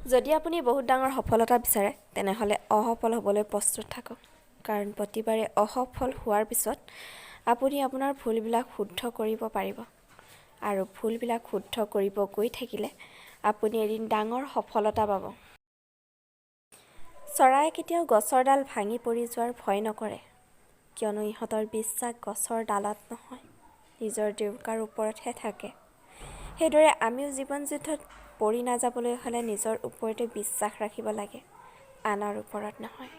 যদি আপুনি বহুত ডাঙৰ সফলতা বিচাৰে তেনেহ'লে অসফল হ'বলৈ প্ৰস্তুত থাকক কাৰণ প্ৰতিবাৰে অসফল হোৱাৰ পিছত আপুনি আপোনাৰ ভুলবিলাক শুদ্ধ কৰিব পাৰিব আৰু ভুলবিলাক শুদ্ধ কৰিব গৈ থাকিলে আপুনি এদিন ডাঙৰ সফলতা পাব। চৰায়ে কেতিয়াও গছৰ ডাল ভাঙি পৰি যোৱাৰ ভয় নকৰে কিয়নো ইহঁতৰ বিশ্বাস গছৰ ডালত নহয় নিজৰ দেউকাৰ ওপৰতহে থাকে। সেইদৰে আমিও জীৱন যুদ্ধত পৰি নাযাবলৈ হ'লে নিজৰ ওপৰতে বিশ্বাস ৰাখিব লাগে, আনৰ ওপৰত নহয়।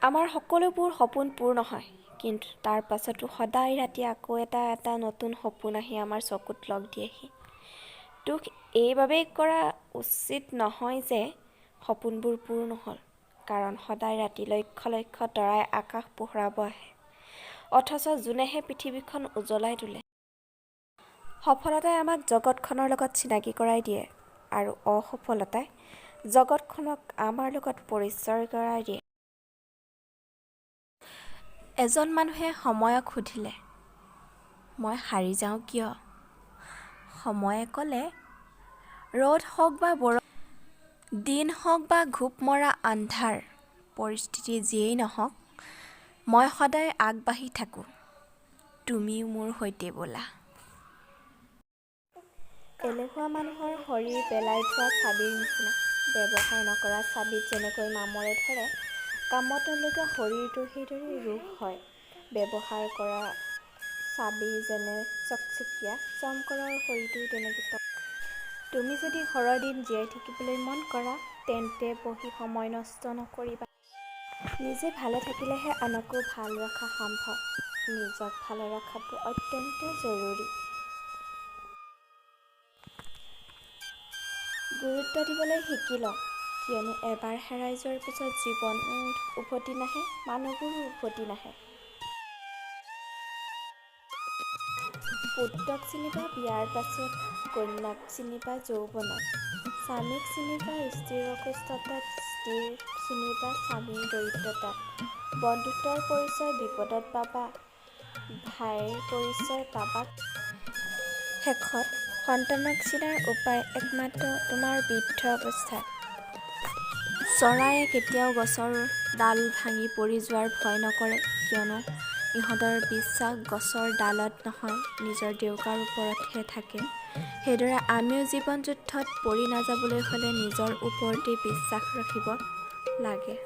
আমাৰ সকলোবোৰ সপোন পূৰ্ণ হয়, কিন্তু তাৰ পাছতো সদায় ৰাতি আকৌ এটা নতুন সপোন আহি আমাৰ চকুত লগ দিয়েহি। দুখ এইবাবেই কৰা উচিত নহয় যে সপোনবোৰ পূৰ নহ'ল, কাৰণ সদায় ৰাতি লক্ষ লক্ষ তৰাই আকাশ পোহৰাব আহে, অথচ জোনেহে পৃথিৱীখন উজ্বলাই তোলে। সফলতাই আমাক জগতখনৰ লগত চিনাকি কৰাই দিয়ে আৰু অসফলতাই জগতখনক আমাৰ লগত পৰিচয় কৰাই দিয়ে। এজন মানুহে সময়ক সুধিলে, মই হাৰি যাওঁ কিয়? সময়ে ক'লে, ৰ'দ হওক বা বৰষুণ, দিন হওক বা ঘোপ মৰা আন্ধাৰ, পৰিস্থিতি যিয়েই নহওক, মই সদায় আগবাঢ়ি থাকোঁ, তুমিও মোৰ সৈতে ব'লা। এলেহুৱা মানুহৰ শৰীৰ পেলাই থোৱা চাবিৰ নিচিনা, ব্যৱহাৰ নকৰা চাবিত যেনেকৈ মামৰে ধৰে, কামত নলগা শৰীৰটো সেইদৰে ৰোগ হয়। ব্যৱহাৰ কৰা চাবি যেনে চকচকীয়া, চমকৰৰ শৰীৰটো তেনেকৈ তুমি যদি সৰহদিন জীয়াই থাকিবলৈ মন কৰা, তেন্তে বহি সময় নষ্ট নকৰিবা। নিজে ভালে থাকিলেহে আনকো ভাল ৰখা সম্ভৱ। নিজক ভালে ৰখাটো অত্যন্ত জৰুৰী। গুৰুত্ব দিবলৈ শিকি লওক, কিয়নো এবাৰ হেৰাই যোৱাৰ পিছত জীৱনো উভতি নাহে, মানুহবোৰো উভতি নাহে। পুত্ৰক চিনিবা বিয়াৰ পাছত, কন্যাক চিনিবা যৌৱনত, স্বামীক চিনিবা স্ত্ৰীৰ অসুস্থতাত, স্ত্ৰীক চিনিবা স্বামীৰ দৰিদ্ৰতাত, বন্ধুত্বৰ পৰিচয় বিপদত পাবা, ভাইৰ পৰিচয় পাবা শেষত, সন্তানক চিনাৰ উপায় একমাত্ৰ তোমাৰ বৃদ্ধ অৱস্থাত। চৰায়ে কেতিয়াও গছৰ ডাল ভাঙি পৰি যোৱাৰ ভয় নকৰে কিয়নো ইহঁতৰ বিশ্বাস গছৰ ডালত নহয় নিজৰ দেউকাৰ ওপৰতহে থাকে। সেইদৰে আমিও জীৱন যুদ্ধত পৰি নাযাবলৈ হ'লে নিজৰ ওপৰতে বিশ্বাস ৰাখিব লাগে।